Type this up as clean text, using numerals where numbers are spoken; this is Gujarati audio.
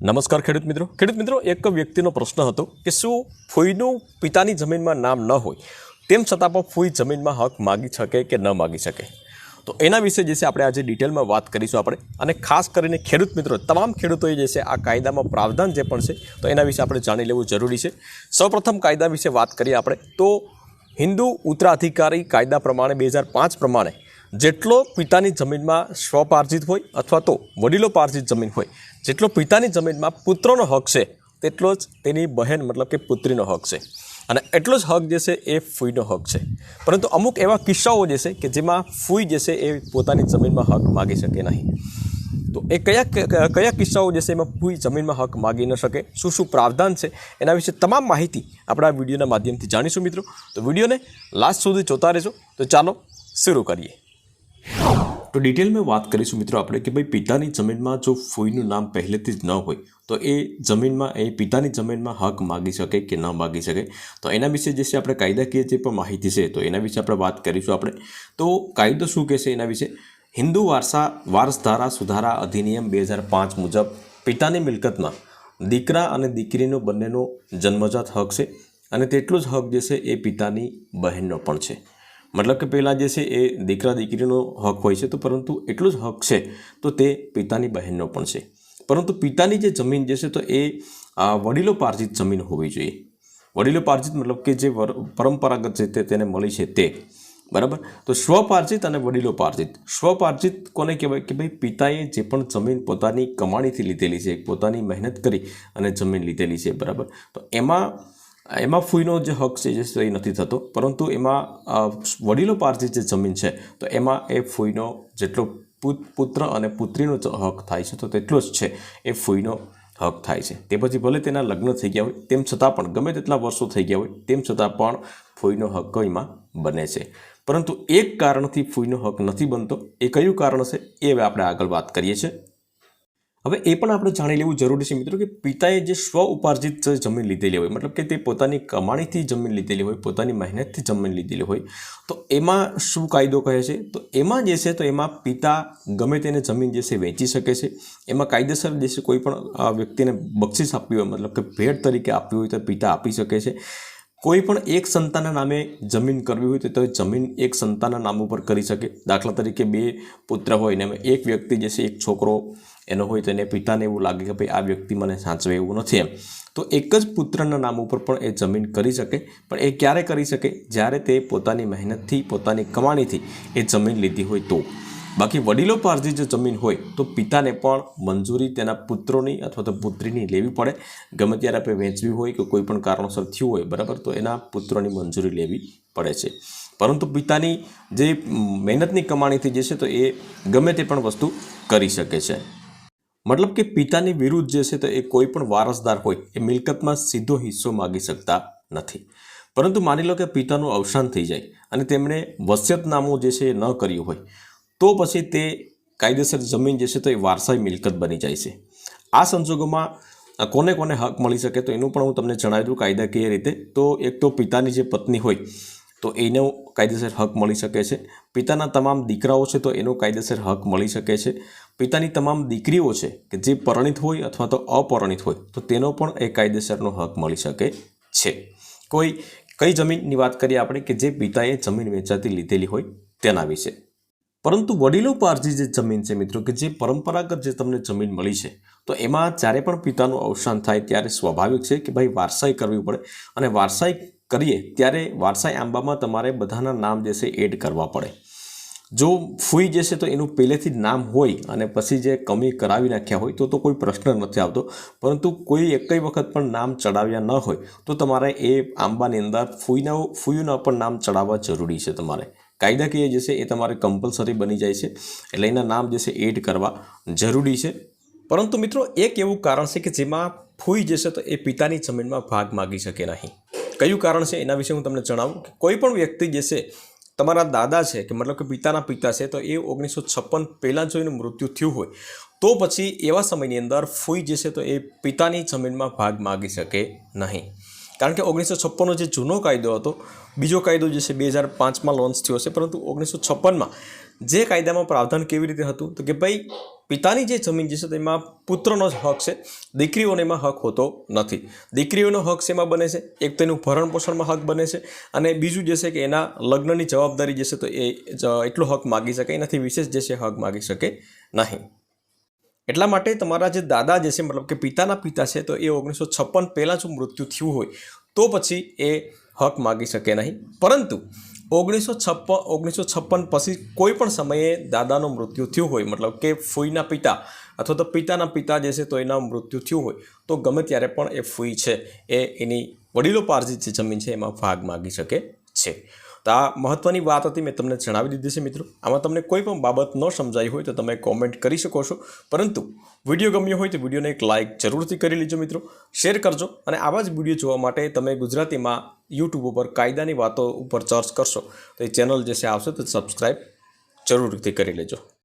નમસ્કાર ખેડૂત મિત્રો એક વ્યક્તિનો પ્રશ્ન હતો કે શું ફૂઈનું પિતાની જમીનમાં નામ ન હોય તેમ છતાં પણ ફૂઈ જમીનમાં હક માગી શકે કે ન માગી શકે, તો એના વિશે જે છે આપણે આજે ડિટેલમાં વાત કરીશું આપણે. અને ખાસ કરીને ખેડૂત મિત્રો, તમામ ખેડૂતોએ જે છે આ કાયદામાં પ્રાવધાન જે પણ છે તો એના વિશે આપણે જાણી લેવું જરૂરી છે. સૌપ્રથમ કાયદા વિશે વાત કરીએ આપણે તો હિન્દુ ઉત્તરાધિકારી કાયદા પ્રમાણે 2005 પ્રમાણે જેટલો પિતાની જમીનમાં સ્વપાર્જિત હોય અથવા તો વડીલોપાર્જિત જમીન હોય, જેટલો પિતાની જમીનમાં પુત્રનો હક છે તેટલો જ તેની બહેન મતલબ કે પુત્રીનો હક છે, અને એટલો જ હક જે છે એ ફૂઈનો હક છે. પરંતુ અમુક એવા કિસ્સાઓ જે છે કે જેમાં ફૂઈ જે છે એ પોતાની જમીનમાં હક માગી શકે નહીં. તો એ કયા કિસ્સાઓ જે છે એમાં ફૂઈ જમીનમાં હક માગી ન શકે, શું પ્રાવધાન છે, એના વિશે તમામ માહિતી આપણા વિડીયોના માધ્યમથી જાણીશું મિત્રો. તો વિડીયોને લાસ્ટ સુધી જોતા રહેજો. તો ચાલો શરૂ કરીએ. તો ડિટેલમાં વાત કરીશું મિત્રો આપણે કે ભાઈ પિતાની જમીનમાં જો ફૂઈનું નામ પહેલેથી જ ન હોય તો એ જમીનમાં એ પિતાની જમીનમાં હક માગી શકે કે ન માગી શકે. તો એના વિશે જે છે આપણે કાયદાકીય જે પણ માહિતી છે તો એના વિશે આપણે વાત કરીશું આપણે. તો કાયદો શું કહેશે એના વિશે. હિન્દુ વારસધારા સુધારા અધિનિયમ 2005 મુજબ પિતાની મિલકતમાં દીકરા અને દીકરીનો બંનેનો જન્મજાત હક છે, અને તેટલો જ હક જે છે એ પિતાની બહેનનો પણ છે. મતલબ કે પહેલાં જે છે એ દીકરા દીકરીનો હક હોય છે, તો પરંતુ એટલો જ હક છે તો તે પિતાની બહેનનો પણ છે. પરંતુ પિતાની જે જમીન જે છે તો એ વડીલોપાર્જિત જમીન હોવી જોઈએ. વડીલોપાર્જિત મતલબ કે જે પરંપરાગત છે તેને મળી છે તે, બરાબર. તો સ્વપાર્જિત અને વડીલોપાર્જિત. સ્વપાર્જિત કોને કહેવાય કે ભાઈ પિતાએ જે પણ જમીન પોતાની કમાણીથી લીધેલી છે, પોતાની મહેનત કરી અને જમીન લીધેલી છે, બરાબર. તો એમાં ફૂઈનો જે હક છે જે એ નથી થતો, પરંતુ એમાં વડીલોપાર્જિત જે જમીન છે તો એમાં એ ફૂઈનો જેટલો પુત્ર અને પુત્રીનો હક થાય છે તો તેટલો જ છે એ ફૂઈનો હક થાય છે. તે પછી ભલે તેના લગ્ન થઈ ગયા હોય તેમ છતાં પણ, ગમે તેટલા વર્ષો થઈ ગયા હોય તેમ છતાં પણ ફૂઈનો હક એમાં બને છે. પરંતુ એક કારણથી ફૂઈનો હક નથી બનતો. એ કયું કારણ છે એ હવે આપણે આગળ વાત કરીએ છીએ. હવે એ પણ આપણે જાણી લેવું જરૂરી છે મિત્રો કે પિતાએ જે સ્વ ઉપાર્જિત જમીન લીધેલી હોય, મતલબ કે તે પોતાની કમાણીથી જમીન લીધેલી હોય, પોતાની મહેનતથી જમીન લીધેલી હોય, તો એમાં શું કાયદો કહે છે. તો એમાં જે છે તો એમાં પિતા ગમે તેને જમીન જે છે વેચી શકે છે. એમાં કાયદેસર જે છે કોઈ પણ વ્યક્તિને બક્ષિસ આપવી હોય, મતલબ કે ભેટ તરીકે આપવી હોય તો પિતા આપી શકે છે. કોઈ પણ એક સંતાનના નામે જમીન કરવી હોય તો જમીન એક સંતાનના નામ ઉપર કરી શકે. દાખલા તરીકે 2 પુત્ર હોય ને એક વ્યક્તિ જે છે, એક છોકરો એનો હોય તો એને પિતાને એવું લાગે કે ભાઈ આ વ્યક્તિ મને સાચવે એવું નથી એમ, તો એક જ પુત્રના નામ ઉપર પણ એ જમીન કરી શકે. પણ એ ક્યારે કરી શકે? જ્યારે તે પોતાની મહેનતથી, પોતાની કમાણીથી એ જમીન લીધી હોય તો. બાકી વડીલોપાર્જિત જે જમીન હોય તો પિતાને પણ મંજૂરી તેના પુત્રોની અથવા તો પુત્રીની લેવી પડે. ગમે ત્યારે આપણે વેચવી હોય કે કોઈ પણ કારણોસર થયું હોય, બરાબર, તો એના પુત્રોની મંજૂરી લેવી પડે છે. પરંતુ પિતાની જે મહેનતની કમાણીથી જે છે તો એ ગમે તે પણ વસ્તુ કરી શકે છે. મતલબ કે પિતાની વિરુદ્ધ જે છે તો એ કોઈ પણ વારસદાર હોય એ મિલકતમાં સીધો હિસ્સો માગી શકતા નથી. પરંતુ માની લો કે પિતાનું અવસાન થઈ જાય અને તેમણે વસિયતનામું જે છે એ ન કર્યું હોય, તો પછી તે કાયદેસર જમીન જે છે તો એ વારસાઈ મિલકત બની જાય છે. આ સંજોગોમાં કોને કોને હક મળી શકે તો એનું પણ હું તમને જણાવી દઉં કાયદાકીય રીતે. તો એક તો પિતાની જે પત્ની હોય તો એનો કાયદેસર હક મળી શકે છે. પિતાના તમામ દીકરાઓ છે તો એનો કાયદેસર હક મળી શકે છે. પિતાની તમામ દીકરીઓ છે કે જે પરિણીત હોય અથવા તો અપરિણીત હોય તો તેનો પણ એ કાયદેસરનો હક મળી શકે છે. કઈ જમીનની વાત કરીએ આપણે કે જે પિતાએ જમીન વેચાતી લીધેલી હોય તેના વિશે. પરંતુ વડીલોપાર્જિત જે જમીન છે મિત્રો, કે જે પરંપરાગત જે તમને જમીન મળી છે તો એમાં જ્યારે પણ પિતાનું અવસાન થાય ત્યારે સ્વાભાવિક છે કે ભાઈ વારસાઈ કરવી પડે. અને વારસાઈ કરીએ ત્યારે વારસાઈ આંબામાં તમારે બધાના નામ જે છે એડ કરવા પડે. જો ફૂઈ જે છે તો એનું પહેલેથી જ નામ હોય અને પછી જે કમી કરાવી નાખ્યા હોય તો કોઈ પ્રશ્ન નથી આવતો. પરંતુ કોઈ એકય વખત પણ નામ ચડાવ્યા ન હોય તો તમારે એ આંબાની અંદર ફૂઈના પણ નામ ચડાવવા જરૂરી છે. તમારે કાયદાકીય જે છે એ તમારે કમ્પલસરી બની જાય છે, એટલે એના નામ જે છે એડ કરવા જરૂરી છે. પરંતુ મિત્રો એક એવું કારણ છે કે જેમાં ફૂઈ જે છે તો એ પિતાની જમીનમાં ભાગ માગી શકે નહીં. કયું કારણ છે એના વિશે હું તમને જણાવું કે કોઈ પણ વ્યક્તિ જે છે, તમારા દાદા છે કે મતલબ કે પિતાના પિતા છે, તો એ 1956 પહેલાં જો એનું મૃત્યુ થયું હોય તો પછી એવા સમયની અંદર ફૂઈ જે છે તો એ પિતાની જમીનમાં ભાગ માગી શકે નહીં. કારણ કે 1956નો જે જૂનો કાયદો હતો, બીજો કાયદો જે છે 2005માં લોન્ચ થયો છે, પરંતુ 1956માં જે કાયદામાં પ્રાવધાન કેવી રીતે હતું તો કે ભાઈ પિતાની જે જમીન જે છે તેમાં પુત્રનો જ હક છે, દીકરીઓને એમાં હક હોતો નથી. દીકરીઓનો હક શેમાં બને છે? એક તો એનું ભરણ પોષણમાં હક બને છે, અને બીજું જે છે કે એના લગ્નની જવાબદારી જે છે તો એ એટલો હક માગી શકે, એનાથી વિશેષ જે છે હક માગી શકે નહીં. એટલા માટે તમારા જે દાદા જે છે મતલબ કે પિતાના પિતા છે તો એ 1956 પહેલાં જો મૃત્યુ થયું હોય તો પછી એ હક માગી શકે નહીં. પરંતુ 1956 પછી કોઈ પણ સમયે દાદાનું મૃત્યુ થયું હોય, મતલબ કે ફૂઈના પિતા અથવા તો પિતાના પિતા જે છે તો એના મૃત્યુ થયું હોય તો ગમે ત્યારે પણ એ ફૂઈ છે એ એની વડીલોપાર્જિત જે જમીન છે એમાં ભાગ માગી શકે છે. તો આ મહત્ત્વની વાત હતી, મેં તમને જણાવી દીધી છે મિત્રો. આમાં તમને કોઈ પણ બાબત ન સમજાઈ હોય તો તમે કોમેન્ટ કરી શકો છો, પરંતુ વિડીયો ગમ્યો હોય તો વિડીયોને એક લાઇક જરૂરથી કરી લેજો મિત્રો, શેર કરજો, અને આવા જ વિડીયો જોવા માટે તમે ગુજરાતીમાં યુટ્યુબ ઉપર કાયદાની વાતો ઉપર સર્ચ કરશો તો એ ચેનલ જે છે આવશે તો સબસ્ક્રાઈબ જરૂરથી કરી લેજો.